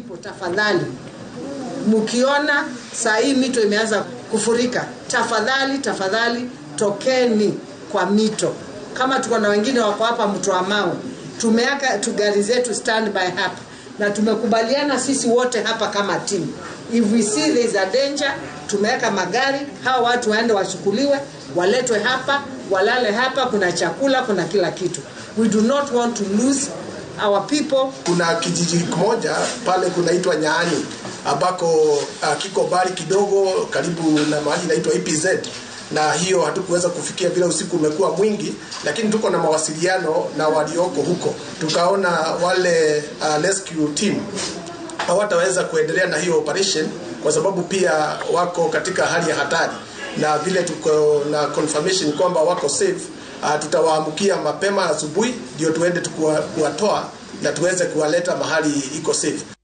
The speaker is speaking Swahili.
people, tafadhali, mkiona saa hii mito imeanza kufurika, tafadhali tokeni kwa mito. Kama tuko na wengine wako hapa mto wa Mau, tumeweka gari zetu standby hapa na tumekubaliana sisi wote hapa kama team, if we see there is a danger, tumeweka magari, hao watu waende wachukuliwe, waletwe hapa, walale hapa, kuna chakula, kuna kila kitu. We do not want to lose our people. Kuna kijiji kimoja pale kunaitwa Nyaani ambako kiko bali kidogo karibu na mahali inaitwa EPZ, na hiyo hatukuweza kufikia bila usiku umekuwa mwingi, lakini tuko na mawasiliano na walioko huko. Tukaona wale rescue team hawataweza kuendelea na hiyo operation kwa sababu pia wako katika hali ya hatari, na vile tuko na confirmation kwamba wako safe, tutawaamkia mapema asubuhi ndio tuende kuwatoa na tuweze kuwaleta mahali iko safe.